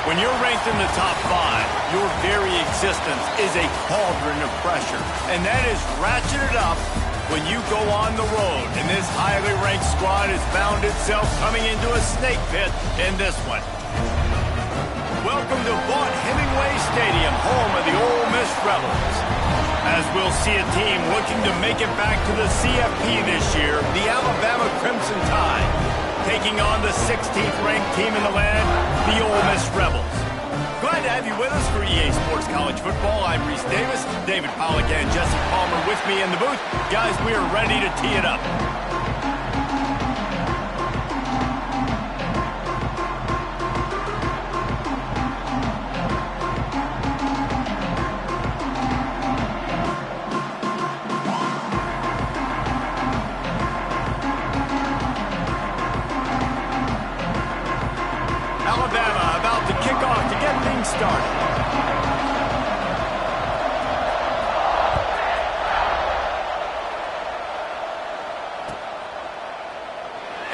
When you're ranked in the top 5, your very existence is a cauldron of pressure. And that is ratcheted up when you go on the road. And this highly ranked squad has found itself coming into a snake pit in this one. Welcome to Vaught Hemingway Stadium, home of the Ole Miss Rebels. As we'll see a team looking to make it back to the CFP this year, the Alabama Crimson Tide, taking on the 16th ranked team in the land, the Ole Miss Rebels. Glad to have you with us for EA Sports College Football. I'm Reese Davis, David Pollack and Jesse Palmer with me in the booth. Guys, we are ready to tee it up. Alabama about to kick off to get things started.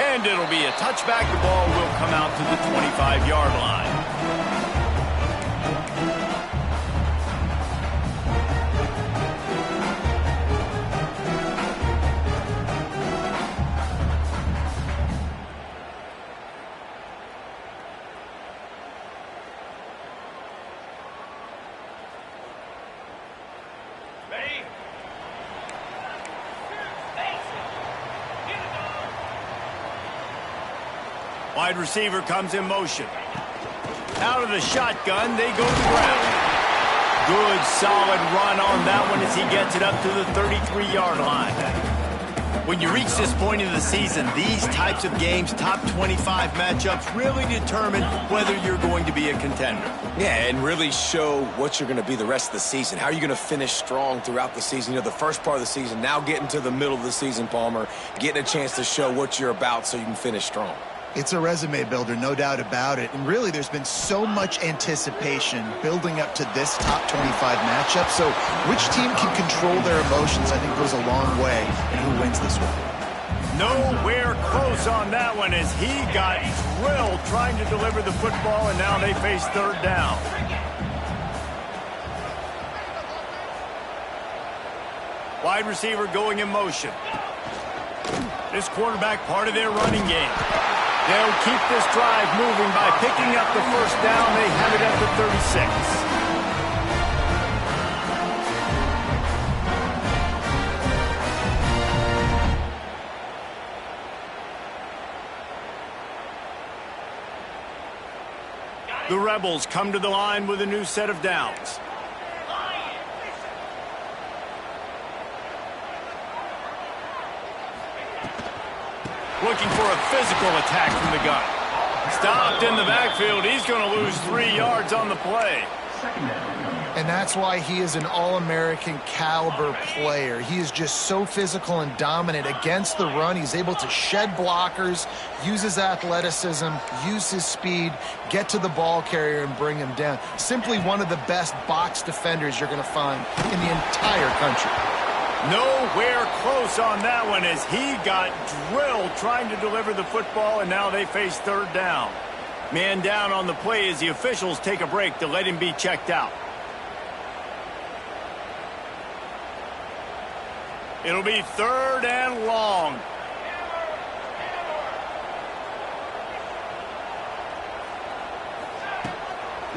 And it'll be a touchback. The ball will come out to the 25-yard line. Wide receiver comes in motion. Out of the shotgun, they go to the ground. Good, solid run on that one as he gets it up to the 33-yard line. When you reach this point in the season, these types of games, top 25 matchups, really determine whether you're going to be a contender. Yeah, and really show what you're going to be the rest of the season. How are you going to finish strong throughout the season? You know, the first part of the season, now getting to the middle of the season, Palmer, getting a chance to show what you're about so you can finish strong. It's a resume builder, no doubt about it. And really, there's been so much anticipation building up to this top 25 matchup. So which team can control their emotions, I think, goes a long way in who wins this one. Nowhere close on that one as he got drilled trying to deliver the football, and now they face third down. Wide receiver going in motion. This quarterback part of their running game. They'll keep this drive moving by picking up the first down. They have it at the 36. The Rebels come to the line with a new set of downs. Looking for a physical attack from the gun. Stopped in the backfield. He's going to lose 3 yards on the play. And that's why he is an All-American caliber player. He is just so physical and dominant against the run. He's able to shed blockers, use his athleticism, use his speed, get to the ball carrier and bring him down. Simply one of the best box defenders you're going to find in the entire country. Nowhere close on that one as he got drilled trying to deliver the football, and now they face third down. Man down on the play as the officials take a break to let him be checked out. It'll be third and long.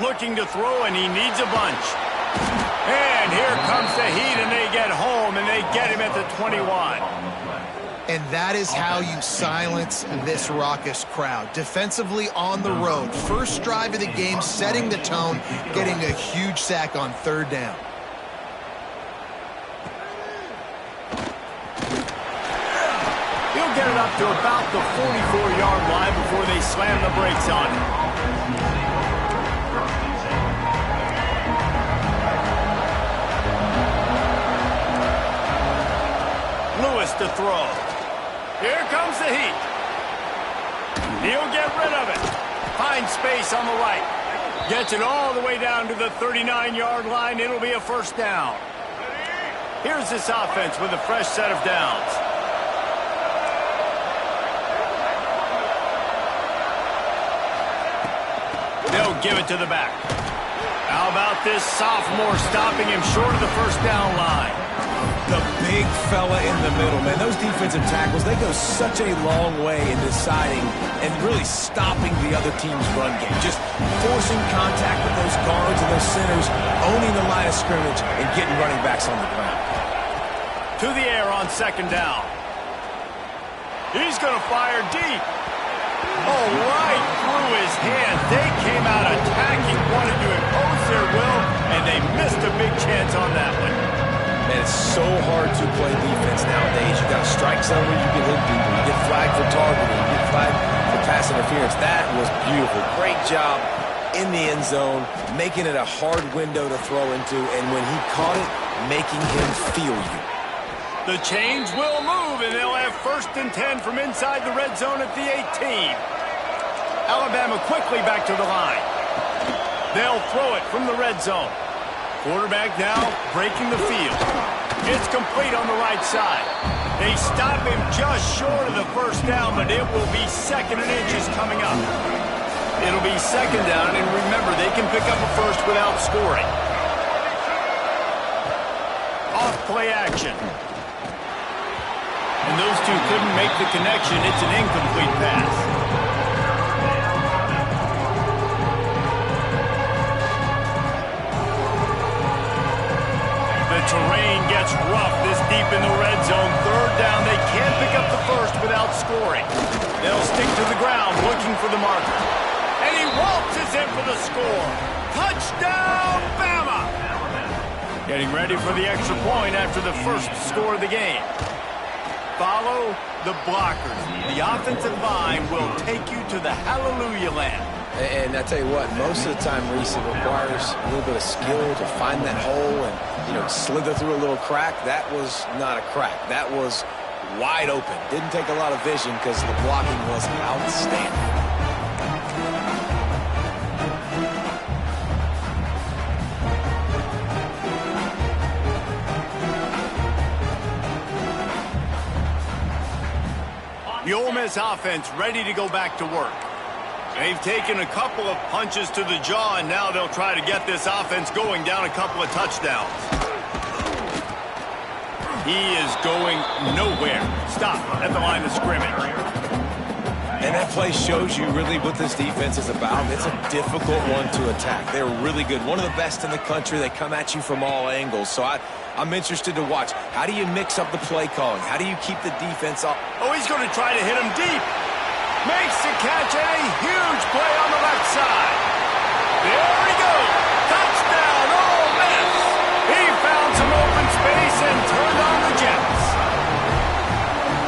Looking to throw, and he needs a bunch. And here comes the heat, and they get home, and they get him at the 21. And that is how you silence this raucous crowd. Defensively on the road. First drive of the game, setting the tone, getting a huge sack on third down. He'll get it up to about the 44-yard line before they slam the brakes on him. Lewis to throw. Here comes the heat. He'll get rid of it. Finds space on the right. Gets it all the way down to the 39-yard line. It'll be a first down. Here's this offense with a fresh set of downs. They'll give it to the back. How about this sophomore stopping him short of the first down line? The big fella in the middle, man. Those defensive tackles, they go such a long way in deciding and really stopping the other team's run game. Just forcing contact with those guards and those centers, owning the line of scrimmage, and getting running backs on the ground. To the air on second down. He's going to fire deep. Oh, right through his hand. They came out attacking, wanted to impose their will, and they missed a big chance on that one. Man, it's so hard to play defense nowadays. You got to strike somewhere, you can hit people. You get flagged for targeting, you get flagged for pass interference. That was beautiful. Great job in the end zone, making it a hard window to throw into, and when he caught it, making him feel you. The chains will move, and they'll have 1st and 10 from inside the red zone at the 18. Alabama quickly back to the line. They'll throw it from the red zone. Quarterback now breaking the field. It's complete on the right side. They stop him just short of the first down, but it will be 2nd and inches coming up. It'll be 2nd down, and remember, they can pick up a first without scoring. Off play action. And those two couldn't make the connection. It's an incomplete pass. The terrain gets rough this deep in the red zone. 3rd down. They can't pick up the first without scoring. They'll stick to the ground looking for the marker. And he waltzes in for the score. Touchdown, Bama! Getting ready for the extra point after the first score of the game. Follow the blockers. The offensive line will take you to the hallelujah land. And I tell you what, most of the time, Reese, it requires a little bit of skill to find that hole and, slither through a little crack. That was not a crack. That was wide open. Didn't take a lot of vision because the blocking was outstanding. The Ole Miss offense ready to go back to work. They've taken a couple of punches to the jaw, and now they'll try to get this offense going down a couple of touchdowns. He is going nowhere. Stop at the line of scrimmage. And that play shows you really what this defense is about. It's a difficult one to attack. They're really good. One of the best in the country. They come at you from all angles. So I'm interested to watch. How do you mix up the play calling? How do you keep the defense up? Oh, he's going to try to hit him deep. Makes the catch, and a huge play on the left side. There he goes. Touchdown, Ole Miss. He found some open space and turned on the Jets.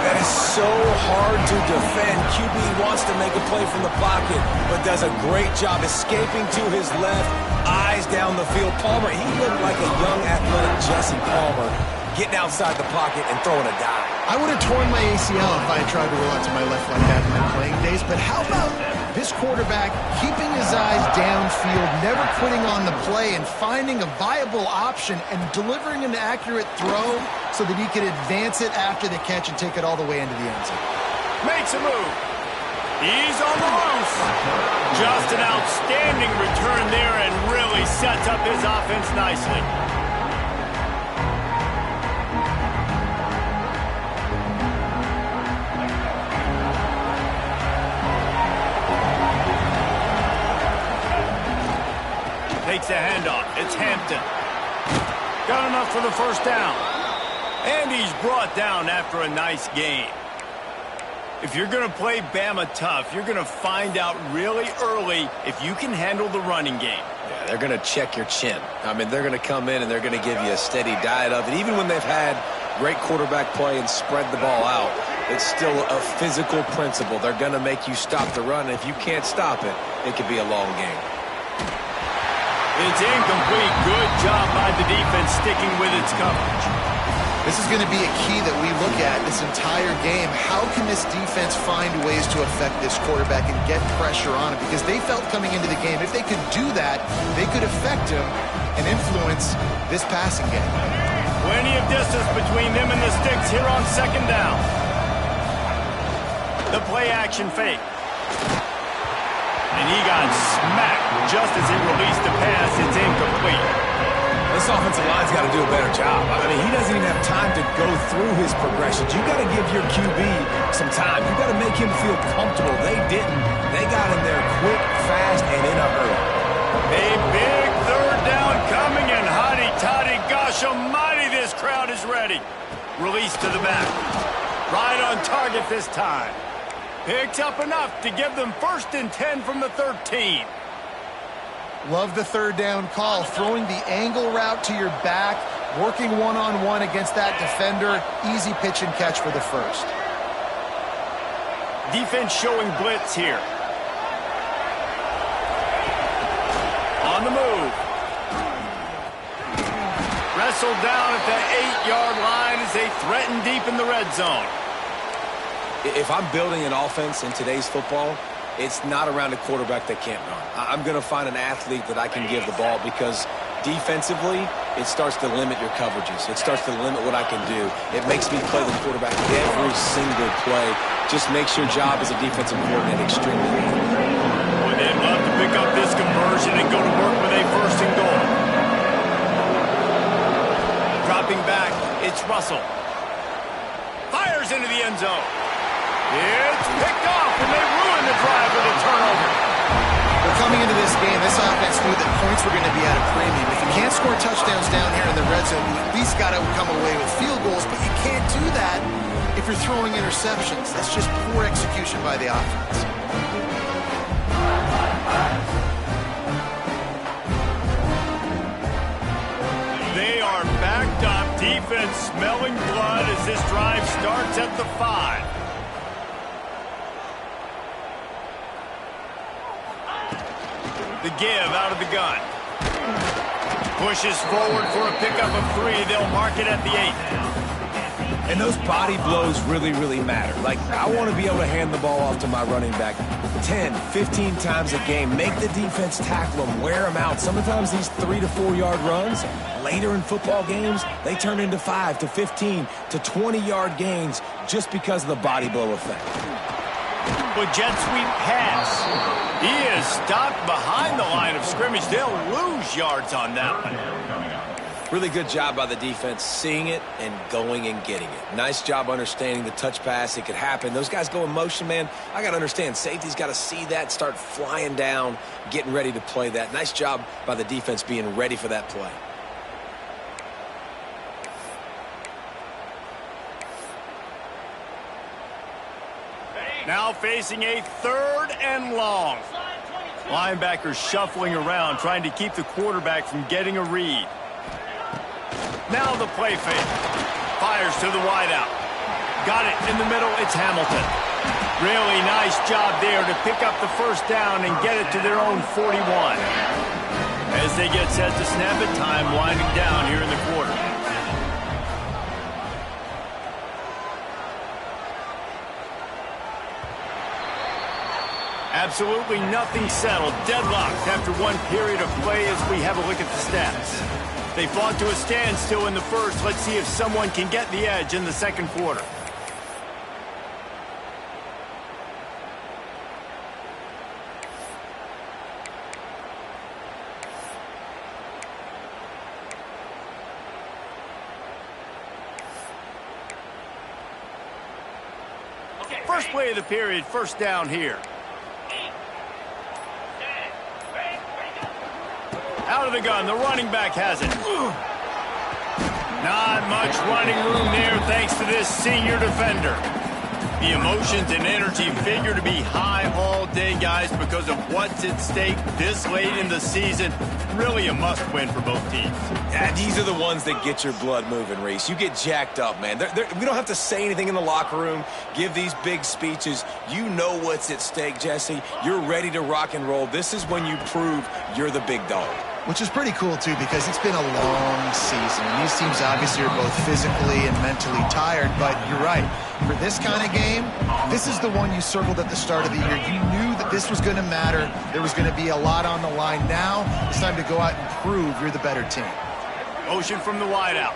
That is so hard to defend. QB wants to make a play from the pocket, but does a great job escaping to his left, eyes down the field. Palmer, he looked like a young, athletic Jesse Palmer, getting outside the pocket and throwing a dive. I would have torn my ACL if I had tried to roll out to my left like that in my playing days, but how about this quarterback keeping his eyes downfield, never quitting on the play, and finding a viable option and delivering an accurate throw so that he could advance it after the catch and take it all the way into the end zone. Makes a move. He's on the loose. Just an outstanding return there and really sets up his offense nicely. Takes a handoff. It's Hampton. Got enough for the first down. And he's brought down after a nice game. If you're going to play Bama tough, you're going to find out really early if you can handle the running game. Yeah, they're going to check your chin. I mean, they're going to come in and they're going to give you a steady diet of it. Even when they've had great quarterback play and spread the ball out, it's still a physical principle. They're going to make you stop the run. And if you can't stop it, it could be a long game. It's incomplete. Good job by the defense sticking with its coverage. This is going to be a key that we look at this entire game. How can this defense find ways to affect this quarterback and get pressure on him? Because they felt coming into the game, if they could do that, they could affect him and influence this passing game. Plenty of distance between them and the sticks here on second down. The play action fake. And he got smacked just as he released the pass. It's incomplete. This offensive line's got to do a better job. I mean, he doesn't even have time to go through his progressions. You got to give your QB some time. You got to make him feel comfortable. They didn't. They got in there quick, fast, and in a hurry. A big third down coming, and hotty-toddy, gosh almighty, this crowd is ready. Release to the back. Right on target this time. Picks up enough to give them 1st and 10 from the 13. Love the third down call. Throwing the angle route to your back, working one-on-one against that defender. Easy pitch and catch for the first. Defense showing blitz here. On the move. Wrestled down at the 8-yard line as they threaten deep in the red zone. If I'm building an offense in today's football, it's not around a quarterback that can't run. I'm going to find an athlete that I can give the ball because defensively, it starts to limit your coverages. It starts to limit what I can do. It makes me play the quarterback every single play. Just makes your job as a defensive coordinator extremely hard. Boy, they'd love to pick up this conversion and go to work with a 1st and goal. Dropping back, it's Russell. Fires into the end zone. It's picked off, and they ruin the drive with a turnover. But coming into this game, this offense knew that points were going to be at a premium. If you can't score touchdowns down here in the red zone, you at least got to come away with field goals, but you can't do that if you're throwing interceptions. That's just poor execution by the offense. They are backed up. Defense smelling blood as this drive starts at the 5. The give out of the gun. Pushes forward for a pickup of 3. They'll mark it at the 8. And those body blows really, really matter. Like, I want to be able to hand the ball off to my running back 10, 15 times a game. Make the defense tackle them, wear them out. Sometimes these 3 to 4 yard runs, later in football games, they turn into 5 to 15 to 20-yard gains just because of the body blow effect. With jet sweep pass. He is stopped behind the line of scrimmage. They'll lose yards on that one. Really good job by the defense seeing it and going and getting it. Nice job understanding the touch pass. It could happen. Those guys go in motion, man. I got to understand. Safety's got to see that, start flying down, getting ready to play that. Nice job by the defense being ready for that play. Now facing a 3rd and long. Linebackers shuffling around, trying to keep the quarterback from getting a read. Now the play fake. Fires to the wideout. Got it in the middle. It's Hamilton. Really nice job there to pick up the 1st down and get it to their own 41. As they get set to snap it, time winding down here in the quarter. Absolutely nothing settled. Deadlocked after one period of play as we have a look at the stats. They fought to a standstill in the first. Let's see if someone can get the edge in the second quarter. First play of the period, 1st down here. Out of the gun, the running back has it. Not much running room there thanks to this senior defender. The emotions and energy figure to be high all day, guys, because of what's at stake this late in the season. Really a must-win for both teams. Yeah, these are the ones that get your blood moving, Reese. You get jacked up, man. We don't have to say anything in the locker room, give these big speeches. You know what's at stake, Jesse. You're ready to rock and roll. This is when you prove you're the big dog. Which is pretty cool, too, because it's been a long season. And these teams obviously are both physically and mentally tired, but you're right. For this kind of game, this is the one you circled at the start of the year. You knew that this was going to matter. There was going to be a lot on the line. Now it's time to go out and prove you're the better team. Motion from the wideout.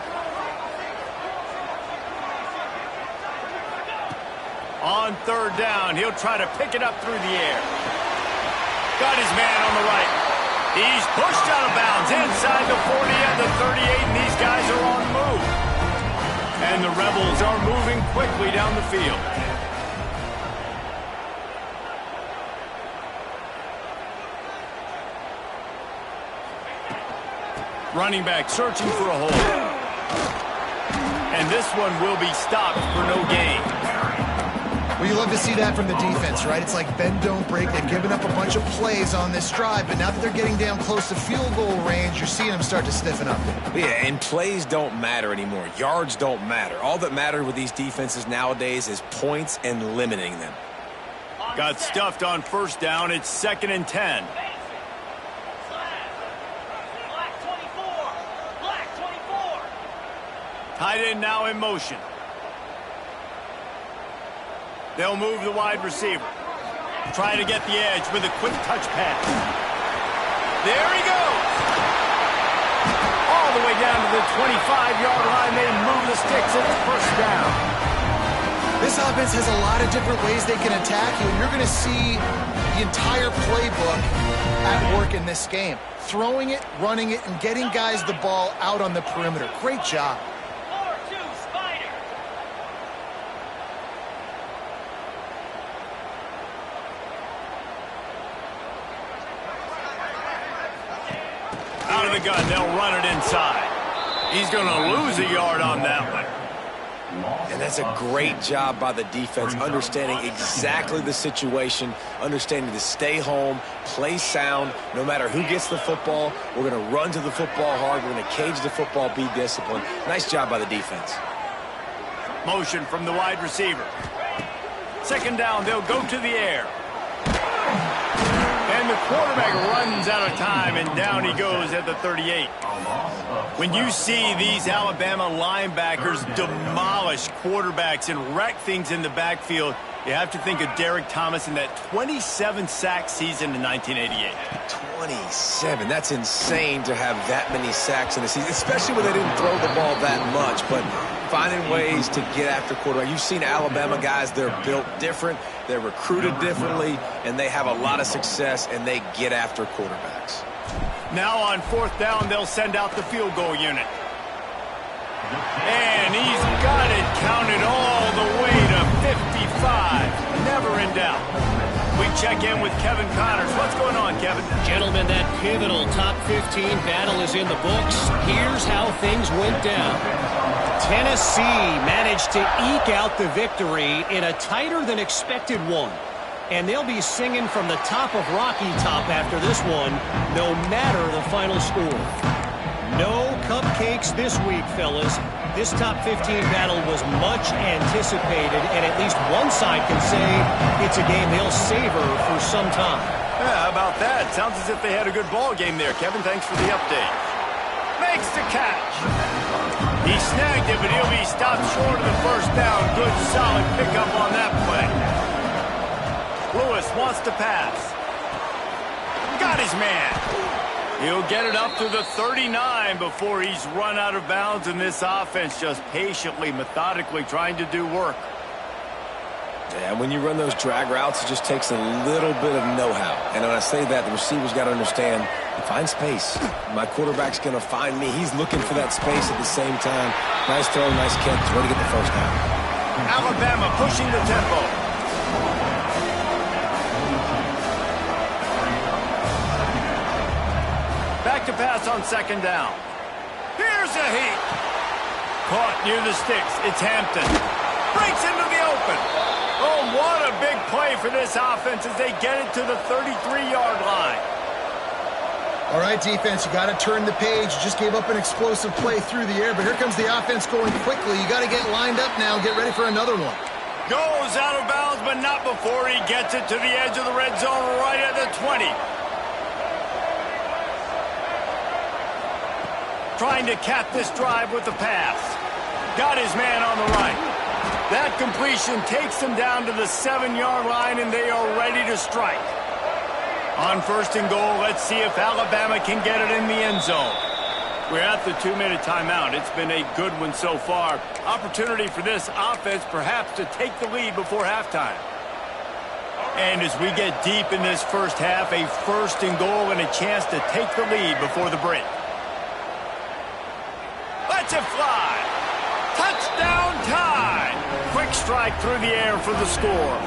On 3rd down, he'll try to pick it up through the air. Got his man on the right. He's pushed out of bounds inside the 40 and the 38, and these guys are on the move. And the Rebels are moving quickly down the field. Running back searching for a hole. And this one will be stopped for no gain. Well, you love to see that from the defense, right? It's like bend, don't break. They've given up a bunch of plays on this drive, but now that they're getting down close to field goal range, you're seeing them start to stiffen up. Yeah, and plays don't matter anymore. Yards don't matter. All that matters with these defenses nowadays is points and limiting them. Got stuffed on first down. It's 2nd and 10. Tight end now in motion. They'll move the wide receiver. Try to get the edge with a quick touch pass. There he goes. All the way down to the 25-yard line. They move the sticks. It's first down. This offense has a lot of different ways they can attack you, and you're going to see the entire playbook at work in this game. Throwing it, running it, and getting guys the ball out on the perimeter. Great job. Out of the gun, they'll run it inside. He's going to lose a yard on that one. And that's a great job by the defense, understanding exactly the situation, understanding to stay home, play sound. No matter who gets the football, we're going to run to the football hard. We're going to cage the football, be disciplined. Nice job by the defense. Motion from the wide receiver. 2nd down, they'll go to the air. And the quarterback runs out of time, and down he goes at the 38. When you see these Alabama linebackers demolish quarterbacks and wreck things in the backfield, you have to think of Derek Thomas in that 27-sack season in 1988. 27. That's insane to have that many sacks in a season, especially when they didn't throw the ball that much. But finding ways to get after quarterback. You've seen Alabama guys, they're built different, they're recruited differently, and they have a lot of success, and they get after quarterbacks. Now on 4th down, they'll send out the field goal unit. And he's got it counted all the way to 55. Never in doubt. We check in with Kevin Connors. What's going on, Kevin? Gentlemen, that pivotal top 15 battle is in the books. Here's how things went down. Tennessee managed to eke out the victory in a tighter than expected one. And they'll be singing from the top of Rocky Top after this one, no matter the final score. No cupcakes this week, fellas. This top 15 battle was much anticipated, and at least one side can say it's a game they'll savor for some time. Yeah, how about that? Sounds as if they had a good ball game there. Kevin, thanks for the update. Makes the catch. He snagged it, but he'll be stopped short of the first down. Good, solid pickup on that play. Lewis wants to pass. Got his man. He'll get it up to the 39 before he's run out of bounds, and this offense just patiently, methodically trying to do work. Yeah, when you run those drag routes, it just takes a little bit of know-how. And when I say that, the receiver's got to understand, find space. My quarterback's going to find me. He's looking for that space at the same time. Nice throw, nice catch. Way to get the first down. Alabama pushing the tempo. Back to pass on 2nd down. Here's a heat. Caught near the sticks. It's Hampton. Breaks into the open. Oh, what a big play for this offense as they get it to the 33-yard line. All right, defense, you got to turn the page. You just gave up an explosive play through the air, but here comes the offense going quickly. You got to get lined up now. Get ready for another one. Goes out of bounds, but not before he gets it to the edge of the red zone right at the 20. Trying to cap this drive with the pass. Got his man on the right. That completion takes them down to the 7-yard line, and they are ready to strike. On 1st and goal, let's see if Alabama can get it in the end zone. We're at the 2-minute timeout. It's been a good one so far. Opportunity for this offense perhaps to take the lead before halftime. And as we get deep in this first half, a first and goal and a chance to take the lead before the break. Let's it fly. Touchdown time. Quick strike through the air for the score.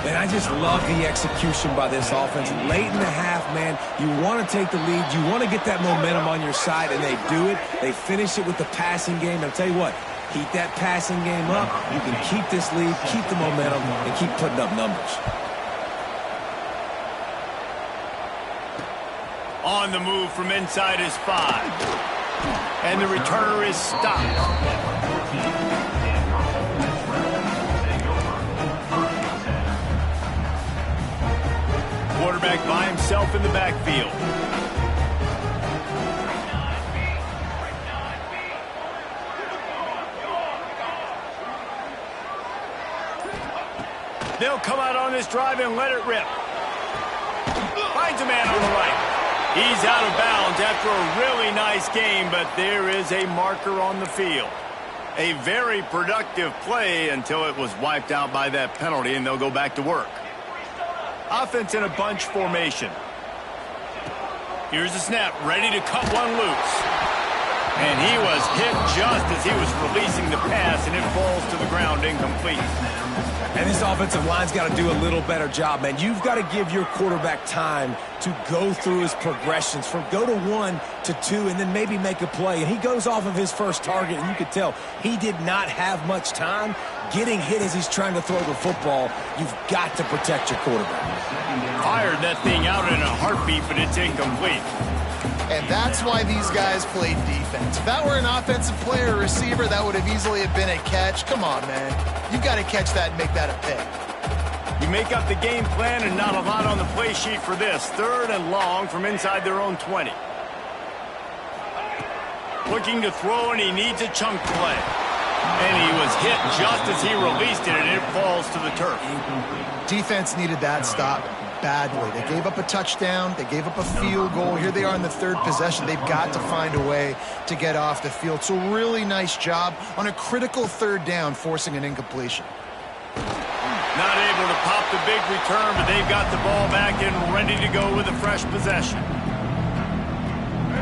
And I just love the execution by this offense. Late in the half, man, you want to take the lead. You want to get that momentum on your side, and they do it. They finish it with the passing game. And I'll tell you what, keep that passing game up. You can keep this lead, keep the momentum, and keep putting up numbers. On the move from inside his 5. And the returner is stopped. Quarterback by himself in the backfield. They'll come out on this drive and let it rip. Finds a man on the right. He's out of bounds after a really nice game, but there is a marker on the field. A very productive play until it was wiped out by that penalty, and they'll go back to work. Offense in a bunch formation. Here's the snap, ready to cut one loose. And he was hit just as he was releasing the pass, and it falls to the ground incomplete. And this offensive line's got to do a little better job, man. You've got to give your quarterback time to go through his progressions from go to 1 to 2 and then maybe make a play. And he goes off of his first target, and you could tell he did not have much time getting hit as he's trying to throw the football. You've got to protect your quarterback. Fired that thing out in a heartbeat, but it's incomplete. And that's why these guys played defense. If that were an offensive player or receiver, that would have easily been a catch. Come on, man. You got to catch that and make that a pick. You make up the game plan and not a lot on the play sheet for this. 3rd and long from inside their own 20. Looking to throw, and he needs a chunk play. And he was hit just as he released it, and it falls to the turf. Defense needed that stop badly. They gave up a touchdown. They gave up a field goal. Here they are in the 3rd possession. They've got to find a way to get off the field. So really nice job on a critical 3rd down, forcing an incompletion. Not able to pop the big return, but they've got the ball back and ready to go with a fresh possession.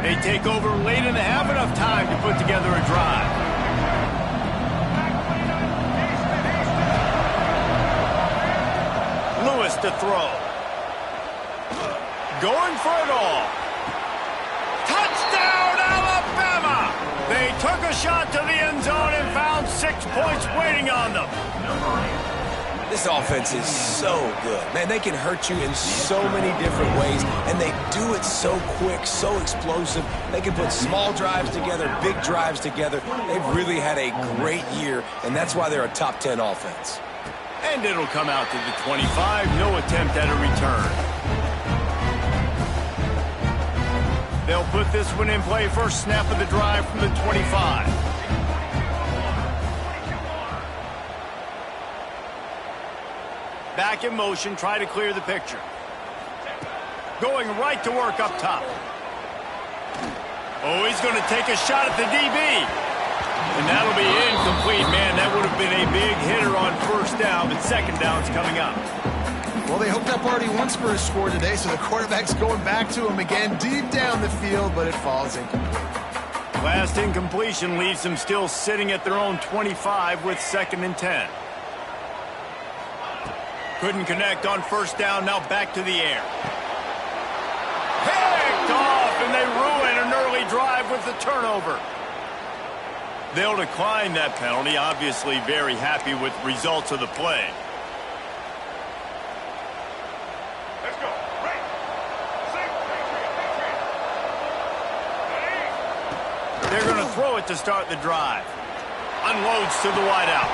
They take over late and have enough time to put together a drive. Lewis to throw. Going for it all. Touchdown, Alabama! They took a shot to the end zone and found 6 points waiting on them. This offense is so good. Man, they can hurt you in so many different ways, and they do it so quick, so explosive. They can put small drives together, big drives together. They've really had a great year, and that's why they're a top 10 offense. And it'll come out to the 25. No attempt at a return. They'll put this one in play. First snap of the drive from the 25. Back in motion, try to clear the picture. Going right to work up top. Oh, he's going to take a shot at the DB. And that'll be incomplete, man. That would have been a big hitter on 1st down, but 2nd down's coming up. Well, they hooked up already once for a score today, so the quarterback's going back to him again deep down the field, but it falls incomplete. Last incompletion leaves them still sitting at their own 25 with 2nd and 10. Couldn't connect on 1st down, now back to the air. Picked off, and they ruin an early drive with the turnover. They'll decline that penalty, obviously very happy with results of the play. Let's go. Right. They're going to throw it to start the drive. Unloads to the wideout.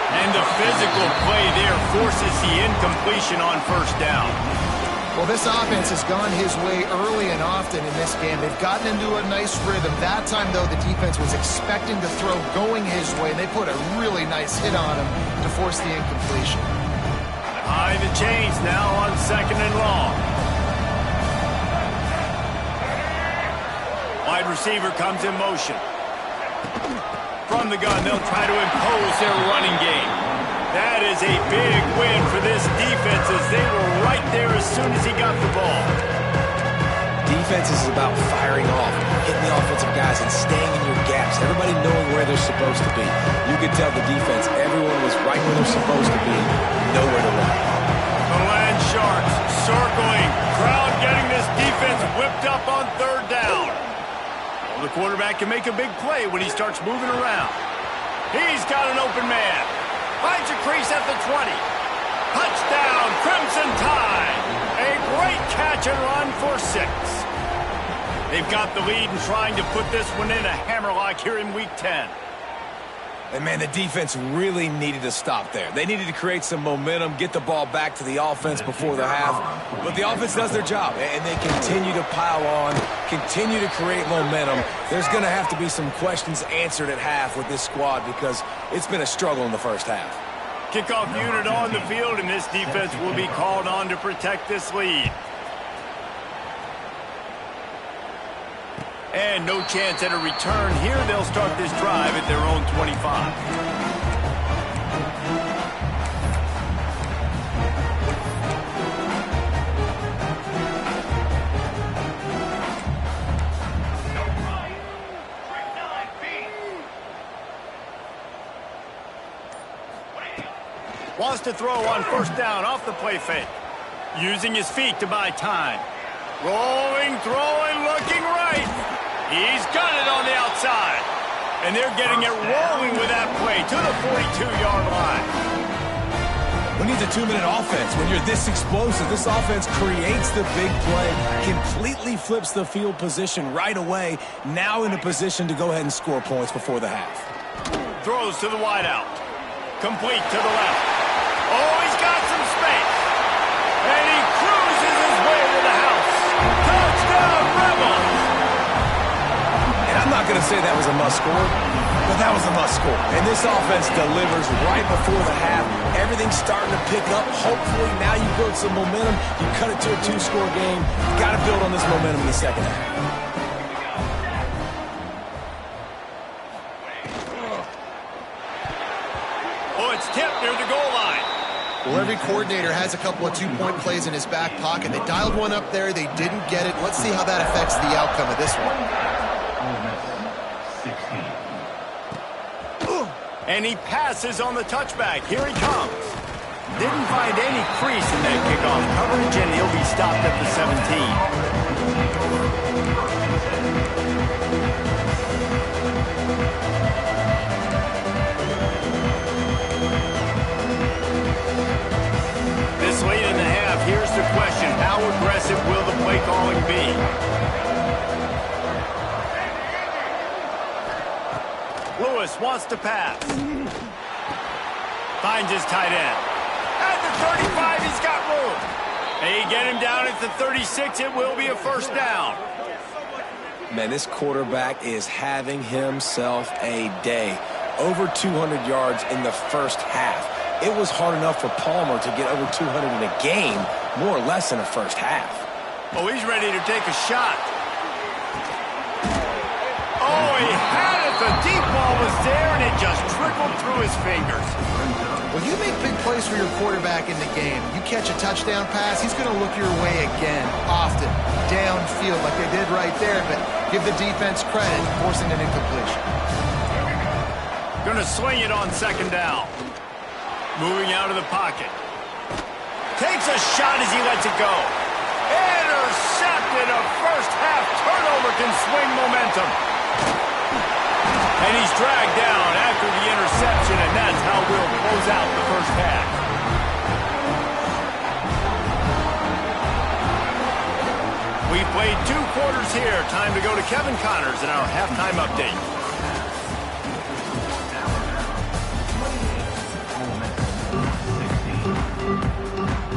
And the physical play there forces the incompletion on 1st down. Well, this offense has gone his way early and often in this game. They've gotten into a nice rhythm. That time, though, the defense was expecting to throw going his way, and they put a really nice hit on him to force the incompletion. High the chains now on 2nd and long. Wide receiver comes in motion. From the gun, they'll try to impose their running game. That is a big win for this defense as they were right there as soon as he got the ball. Defense is about firing off, hitting the offensive guys, and staying in your gaps. Everybody knowing where they're supposed to be. You could tell the defense, everyone was right where they're supposed to be, nowhere to run. The Land Sharks circling. Crowd getting this defense whipped up on third down. Well, the quarterback can make a big play when he starts moving around. He's got an open man. Finds a crease at the 20. Touchdown, Crimson Tide. A great catch and run for 6. They've got the lead and trying to put this one in a hammerlock here in Week 10. And, man, the defense really needed to stop there. They needed to create some momentum, get the ball back to the offense before the half. But the offense does their job, and they continue to pile on, continue to create momentum. There's going to have to be some questions answered at half with this squad because it's been a struggle in the first half. Kickoff unit on the field, and this defense will be called on to protect this lead. And no chance at a return here. They'll start this drive at their own 25. Wants to throw on first down off the play fake. Using his feet to buy time. Rolling, throwing, looking right. He's got it on the outside. And they're getting it rolling with that play to the 42-yard line. We need a 2-minute offense. When you're this explosive, this offense creates the big play, completely flips the field position right away, now in a position to go ahead and score points before the half. Throws to the wideout. Complete to the left. Oh, he's got some space. And he cruises his way to the house. Touchdown, Rebels! And I'm not going to say that was a must-score, but that was a must-score. And this offense delivers right before the half. Everything's starting to pick up. Hopefully now you build some momentum. You cut it to a 2-score game. You got to build on this momentum in the second half. Oh, it's tipped near the goal line. Well, every coordinator has a couple of 2-point plays in his back pocket. They dialed one up there. They didn't get it. Let's see how that affects the outcome of this one. And he passes on the touchback. Here he comes. Didn't find any crease in that kickoff coverage, and he'll be stopped at the 17. This late in the half, here's the question. How aggressive will the play calling be? Lewis wants to pass. Finds his tight end. At the 35, he's got room. They get him down at the 36. It will be a first down. Man, this quarterback is having himself a day. Over 200 yards in the first half. It was hard enough for Palmer to get over 200 in a game, more or less in the first half. Oh, he's ready to take a shot. Oh, he had it. The deep ball was there, and it just trickled through his fingers. Well, you make big plays for your quarterback in the game. You catch a touchdown pass, he's going to look your way again, often, downfield like they did right there, but give the defense credit, forcing an incompletion. Going to swing it on second down. Moving out of the pocket. Takes a shot as he lets it go. Intercepted. A first-half turnover can swing momentum. And he's dragged down after the interception, and that's how we'll close out the first half. We played 2 quarters here. Time to go to Kevin Connors in our halftime update.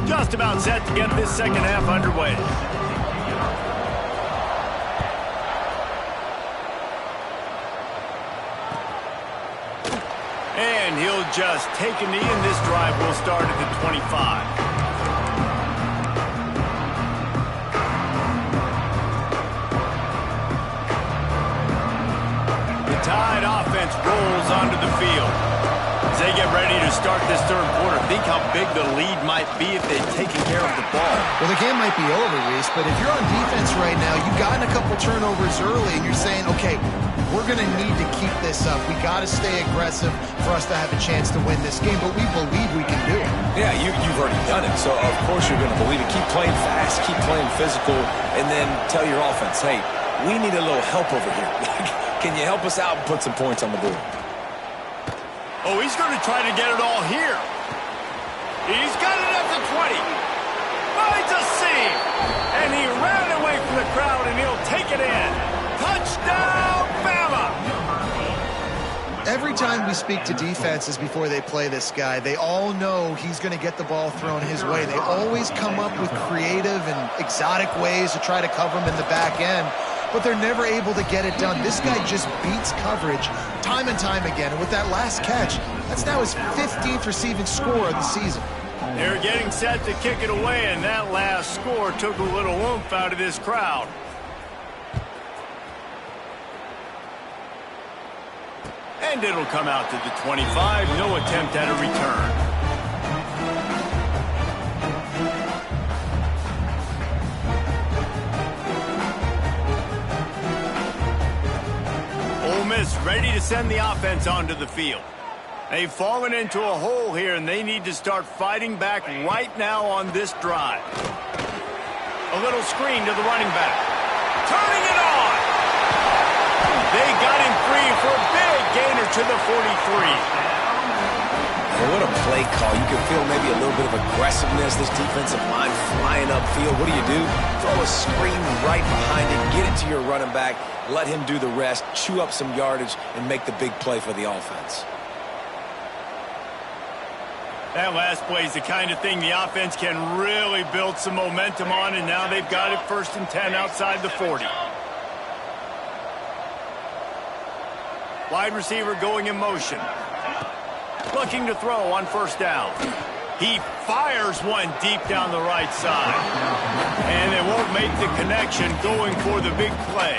Just about set to get this second half underway. And he'll just take a knee, and this drive will start at the 25. The Tide offense rolls onto the field. they get ready to start this third quarter, think how big the lead might be if they'd taken care of the ball. Well, the game might be over, Reese, but if you're on defense right now, you've gotten a couple turnovers early, and you're saying, okay, we're going to need to keep this up. We got to stay aggressive for us to have a chance to win this game, but we believe we can do it. Yeah, you've already done it, so of course you're going to believe it. Keep playing fast, keep playing physical, and then tell your offense, hey, we need a little help over here. Can you help us out and put some points on the board? Oh, he's going to try to get it all here. He's got it at the 20. Finds a seam. And he ran away from the crowd, and he'll take it in. Touchdown, Bama! Every time we speak to defenses before they play this guy, they all know he's going to get the ball thrown his way. They always come up with creative and exotic ways to try to cover him in the back end, but they're never able to get it done. This guy just beats coverage time and time again. And with that last catch, that's now his 15th receiving score of the season. They're getting set to kick it away, and that last score took a little oomph out of this crowd. And it'll come out to the 25. No attempt at a return. Ole Miss ready to send the offense onto the field. They've fallen into a hole here, and they need to start fighting back right now on this drive. A little screen to the running back. Turning it on! They got him free for a big gainer to the 43. Well, what a play call. You can feel maybe a little bit of aggressiveness. This defensive line flying upfield. What do? Throw a screen right behind it. Get it to your running back. Let him do the rest. Chew up some yardage and make the big play for the offense. That last play is the kind of thing the offense can really build some momentum on, and now they've got it 1st and 10 outside the 40. Wide receiver going in motion. Looking to throw on 1st down. He fires one deep down the right side. And they won't make the connection going for the big play.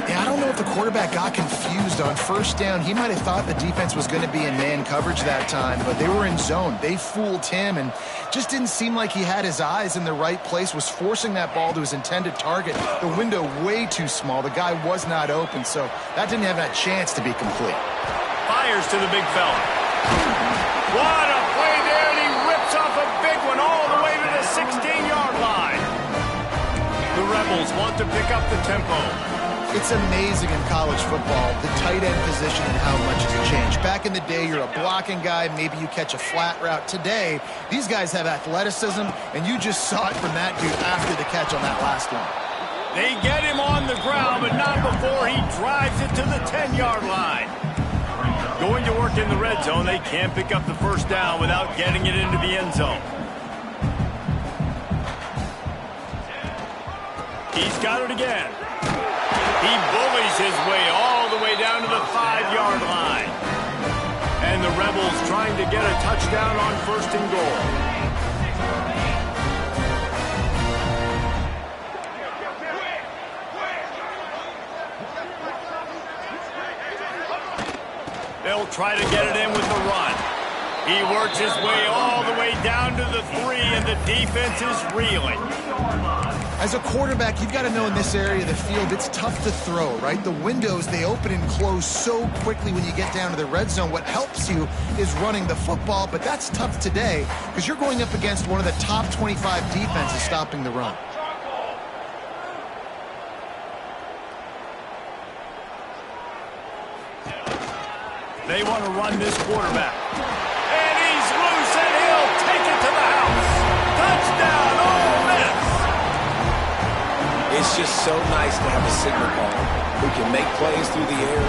Yeah, I don't know if the quarterback got confused on 1st down. He might have thought the defense was going to be in man coverage that time, but they were in zone. They fooled him and just didn't seem like he had his eyes in the right place, was forcing that ball to his intended target. The window way too small. The guy was not open, so that didn't have a chance to be complete. Fires to the big fella. What a play there, and he rips off a big one all the way to the 16-yard line. The Rebels want to pick up the tempo. It's amazing in college football, the tight end position and how much has changed. Back in the day, you're a blocking guy, maybe you catch a flat route. Today, these guys have athleticism, and you just saw it from that dude after the catch on that last one. They get him on the ground, but not before he drives it to the 10-yard line. Going to work in the red zone, they can't pick up the 1st down without getting it into the end zone. He's got it again. He bullies his way all the way down to the 5-yard line. And the Rebels trying to get a touchdown on 1st and goal. They'll try to get it in with the run. He works his way all the way down to the 3, and the defense is reeling. As a quarterback, you've got to know in this area of the field, it's tough to throw, right? The windows, they open and close so quickly when you get down to the red zone. What helps you is running the football, but that's tough today because you're going up against one of the top 25 defenses stopping the run. They want to run this quarterback. And he's loose, and he'll take it to the house. Touchdown, Ole Miss! It's just so nice to have a signal caller who can make plays through the air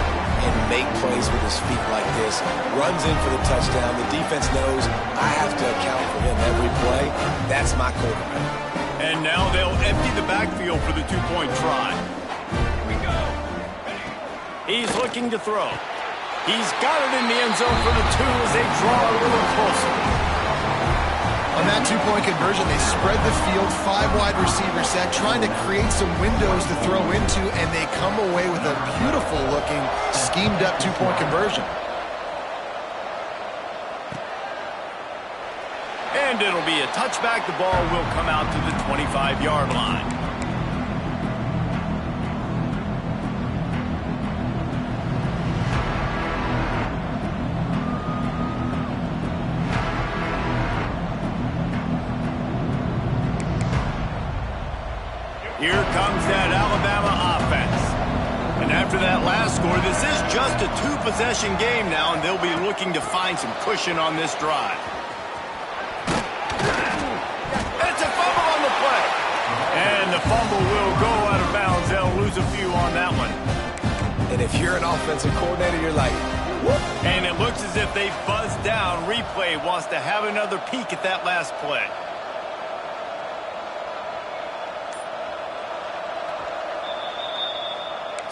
and make plays with his feet like this. Runs in for the touchdown. The defense knows I have to account for him every play. That's my quarterback. And now they'll empty the backfield for the 2-point try. Here we go. He's looking to throw. He's got it in the end zone for the 2 as they draw a little closer. On that 2-point conversion, they spread the field, 5 wide receiver set, trying to create some windows to throw into, and they come away with a beautiful-looking, schemed-up 2-point conversion. And it'll be a touchback. The ball will come out to the 25-yard line. Here comes that Alabama offense. And after that last score, this is just a two-possession game now, and they'll be looking to find some cushion on this drive. It's a fumble on the play. And the fumble will go out of bounds. They'll lose a few on that one. And if you're an offensive coordinator, you're like, whoop. And it looks as if they buzzed down. Replay wants to have another peek at that last play.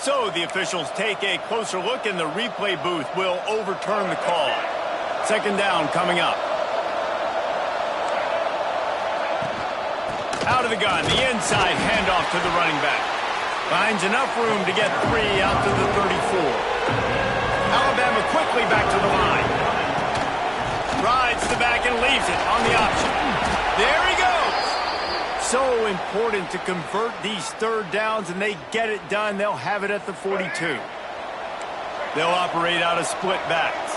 So the officials take a closer look, and the replay booth will overturn the call. Second down coming up. Out of the gun, the inside handoff to the running back. Finds enough room to get 3 out to the 34. Alabama quickly back to the line. Rides the back and leaves it on the option. There he goes. So important to convert these third downs, and they get it done. They'll have it at the 42. They'll operate out of split backs.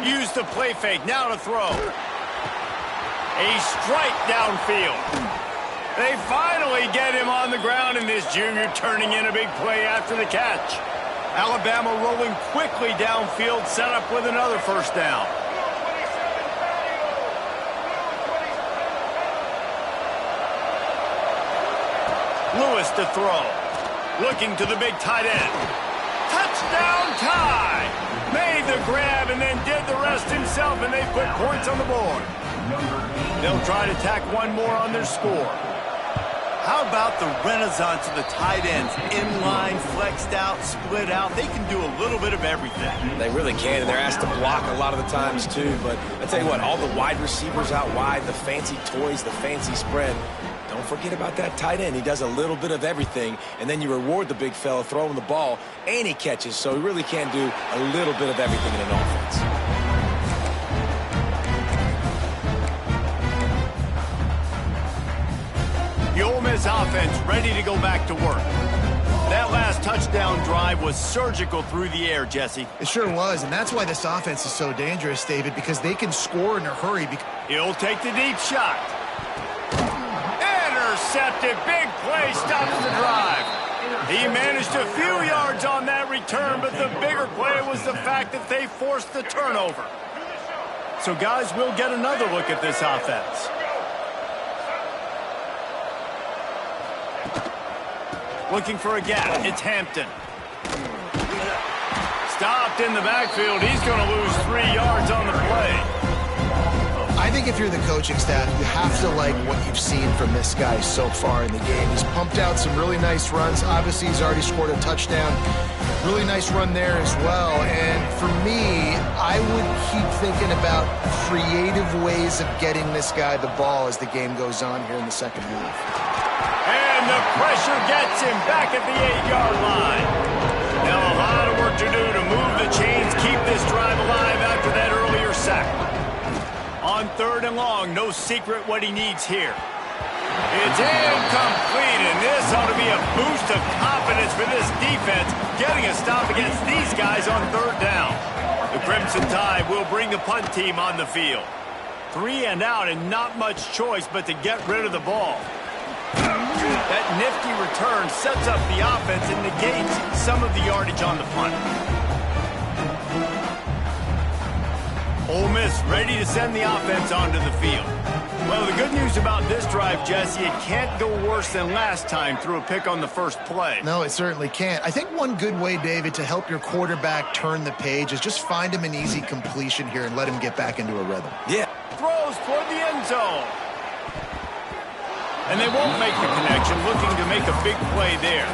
Use the play fake, now to throw. A strike downfield. They finally get him on the ground, and this junior turning in a big play after the catch. Alabama rolling quickly downfield, set up with another first down. Lewis to throw. Looking to the big tight end. Touchdown tie! Made the grab and then did the rest himself, and they put points on the board. They'll try to tack one more on their score. How about the renaissance of the tight ends? Inline, flexed out, split out. They can do a little bit of everything. They really can, and they're asked to block a lot of the times, too. But I tell you what, all the wide receivers out wide, the fancy toys, the fancy spread, don't forget about that tight end. He does a little bit of everything, and then you reward the big fella throwing the ball, and he catches, so he really can do a little bit of everything in an offense. The Ole Miss offense ready to go back to work. That last touchdown drive was surgical through the air, Jesse. It sure was, and that's why this offense is so dangerous, David, because they can score in a hurry. He'll take the deep shot. Intercepted, big play, stops the drive. He managed a few yards on that return, but the bigger play was the fact that they forced the turnover. So, guys, we'll get another look at this offense. Looking for a gap. It's Hampton. Stopped in the backfield. He's going to lose 3 yards on the play. I think if you're the coaching staff, you have to like what you've seen from this guy so far in the game. He's pumped out some really nice runs. Obviously, he's already scored a touchdown. Really nice run there as well. And for me, I would keep thinking about creative ways of getting this guy the ball as the game goes on here in the second half. And the pressure gets him back at the 8-yard line. Now a lot of work to do to move the chains, keep this drive alive after that earlier sack. On 3rd and long, no secret what he needs here. It's incomplete, and this ought to be a boost of confidence for this defense, getting a stop against these guys on 3rd down. The Crimson Tide will bring the punt team on the field. 3 and out, and not much choice but to get rid of the ball. That nifty return sets up the offense and negates some of the yardage on the punt. Ole Miss ready to send the offense onto the field. Well, the good news about this drive, Jesse, it can't go worse than last time through a pick on the first play. No, it certainly can't. I think one good way, David, to help your quarterback turn the page is just find him an easy completion here and let him get back into a rhythm. Yeah. Throws toward the end zone. And they won't make the connection, looking to make a big play there.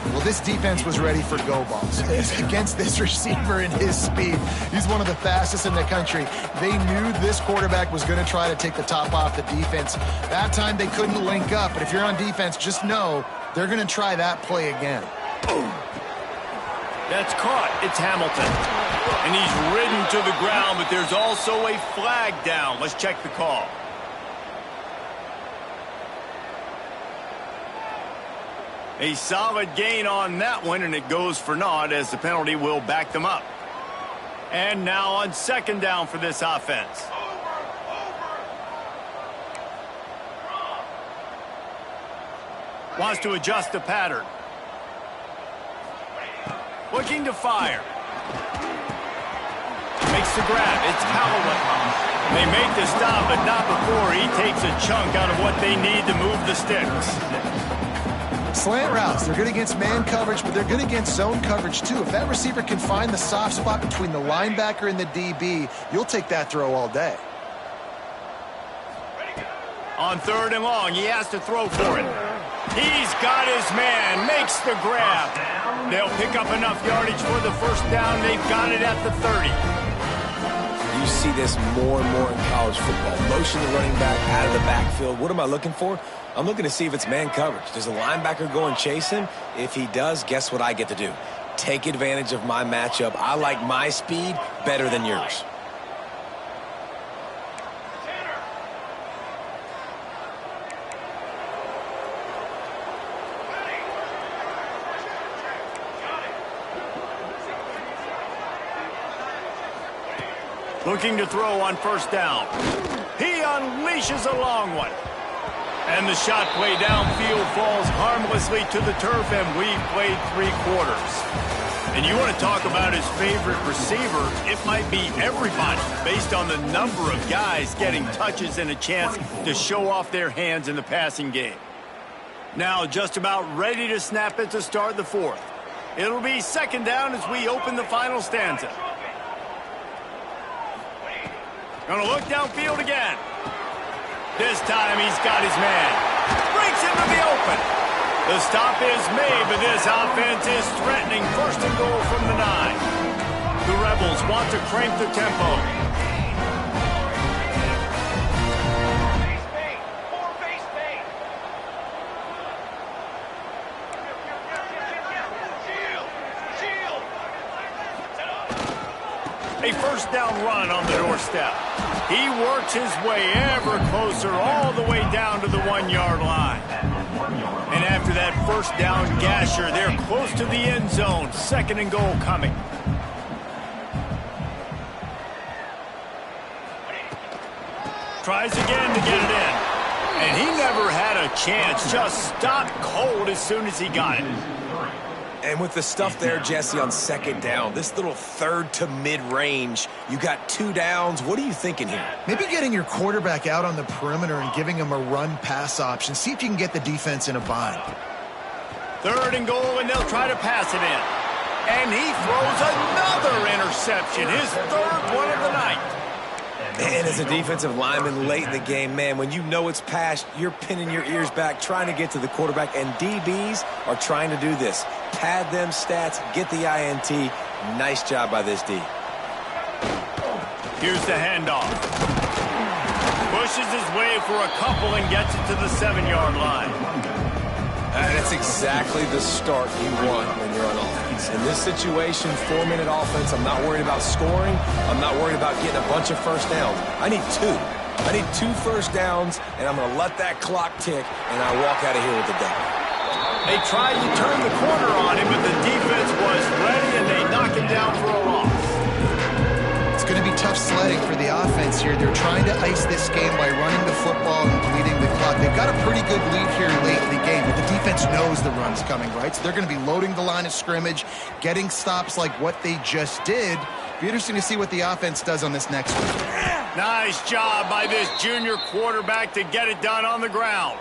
Well, this defense was ready for go balls against this receiver and his speed. He's one of the fastest in the country. They knew this quarterback was going to try to take the top off the defense. That time they couldn't link up, but if you're on defense, just know they're going to try that play again. That's caught. It's Hamilton. And he's ridden to the ground, but there's also a flag down. Let's check the call. A solid gain on that one, and it goes for naught as the penalty will back them up. And now on second down for this offense. Wants to adjust the pattern. Looking to fire. Makes the grab. It's Callaway. They make the stop, but not before he takes a chunk out of what they need to move the sticks. Slant routes, they're good against man coverage, but they're good against zone coverage too. If that receiver can find the soft spot between the linebacker and the DB, you'll take that throw all day. On third and long, he has to throw for it. He's got his man, makes the grab. They'll pick up enough yardage for the first down. They've got it at the 30. You see this more and more in college football. Motion the running back out of the backfield. What am I looking for? I'm looking to see if it's man coverage. Does the linebacker go and chase him? If he does, guess what I get to do? Take advantage of my matchup. I like my speed better than yours. Looking to throw on first down. He unleashes a long one. And the shot play downfield falls harmlessly to the turf, and we've played 3 quarters. And you want to talk about his favorite receiver, it might be everybody, based on the number of guys getting touches and a chance to show off their hands in the passing game. Now just about ready to snap it to start the 4th. It'll be second down as we open the final stanza. Gonna look downfield again. This time he's got his man. Breaks into the open. The stop is made, but this offense is threatening first and goal from the 9. The Rebels want to crank the tempo. A first down run on the doorstep. He works his way ever closer all the way down to the 1-yard line. And after that first down gasher, they're close to the end zone. Second and goal coming. Tries again to get it in. And he never had a chance. Just stopped cold as soon as he got it. And with the stuff there, Jesse, on second down, this little third to mid-range, you got 2 downs. What are you thinking here? Maybe getting your quarterback out on the perimeter and giving him a run-pass option. See if you can get the defense in a bind. Third and goal, and they'll try to pass it in. And he throws another interception, his 3rd one of the night. And as a defensive lineman late in the game, man, when you know it's past, you're pinning your ears back, trying to get to the quarterback, and DBs are trying to do this. Pad them stats, get the INT. Nice job by this D. Here's the handoff. Pushes his way for a couple and gets it to the 7-yard line. That's exactly the start you want when you're on offense. In this situation, 4-minute offense, I'm not worried about scoring. I'm not worried about getting a bunch of first downs. I need 2. I need 2 first downs, and I'm going to let that clock tick, and I walk out of here with the W. They tried to turn the corner on him, but the defense was ready, and they knock him down for a loss. It's going to be tough sledding for the offense here. They're trying to ice this game by running the football and bleeding the clock. They've got a pretty good lead here late in the game, but the defense knows the run's coming, right? So they're going to be loading the line of scrimmage, getting stops like what they just did. Be interesting to see what the offense does on this next one. Nice job by this junior quarterback to get it done on the ground.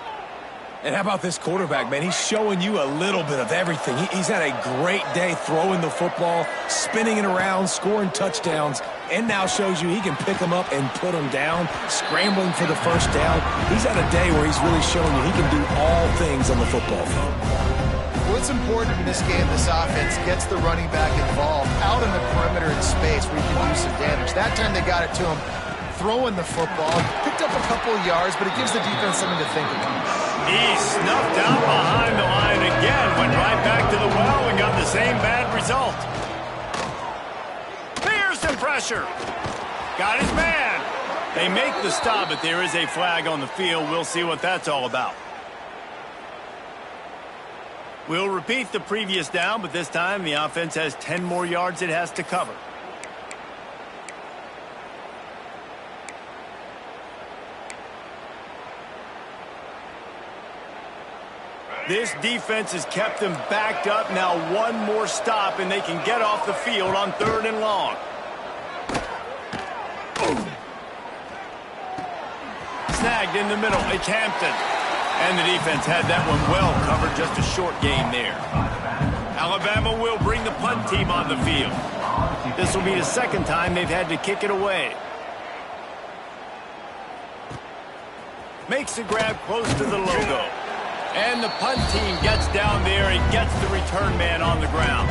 And how about this quarterback, man? He's showing you a little bit of everything. He's had a great day throwing the football, spinning it around, scoring touchdowns, and now shows you he can pick them up and put them down, scrambling for the first down. He's had a day where he's really showing you he can do all things on the football field. What's important in this game, this offense gets the running back involved out in the perimeter in space where he can do some damage. That time they got it to him throwing the football. Picked up a couple of yards, but it gives the defense something to think about. He snuffed out behind the line again, went right back to the well and got the same bad result. pressure. Got his man. They make the stop, but there is a flag on the field. We'll see what that's all about. We'll repeat the previous down, but this time the offense has 10 more yards it has to cover. This defense has kept them backed up. Now one more stop, and they can get off the field on 3rd and long. Snagged in the middle. It's Hampton. And the defense had that one well covered. Just a short gain there. Alabama will bring the punt team on the field. This will be the second time they've had to kick it away. Makes the grab close to the logo. And the punt team gets down there and gets the return man on the ground.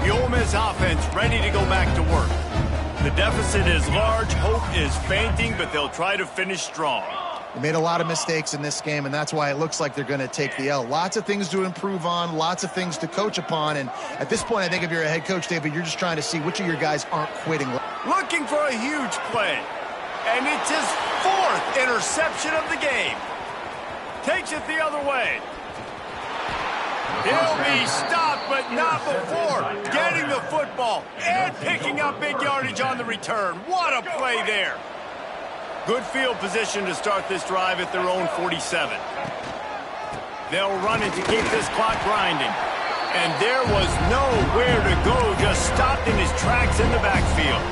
The Ole Miss offense ready to go back to work. The deficit is large, hope is fainting, but they'll try to finish strong. They made a lot of mistakes in this game, and that's why it looks like they're going to take the L. Lots of things to improve on, lots of things to coach upon, and at this point, I think if you're a head coach, David, you're just trying to see which of your guys aren't quitting. Looking for a huge play, and it's his 4th interception of the game. Takes it the other way. He'll be stopped, but not before getting the football and picking up big yardage on the return. What a play there. Good field position to start this drive at their own 47. They'll run it to keep this clock grinding. And there was nowhere to go, just stopped in his tracks in the backfield.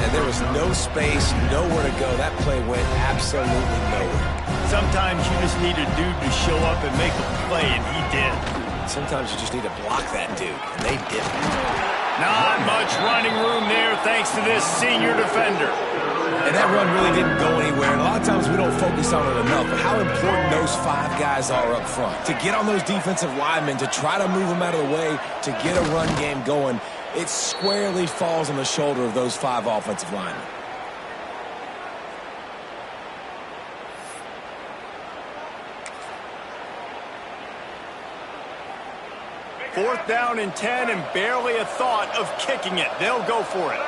And there was no space, nowhere to go. That play went absolutely nowhere. Sometimes you just need a dude to show up and make a play, and he did. Sometimes you just need to block that dude, and they didn't. Not much running room there thanks to this senior defender. And that run really didn't go anywhere. And a lot of times we don't focus on it enough, but how important those 5 guys are up front. To get on those defensive linemen, to try to move them out of the way, to get a run game going, it squarely falls on the shoulder of those 5 offensive linemen. 4th down and 10, and barely a thought of kicking it. They'll go for it.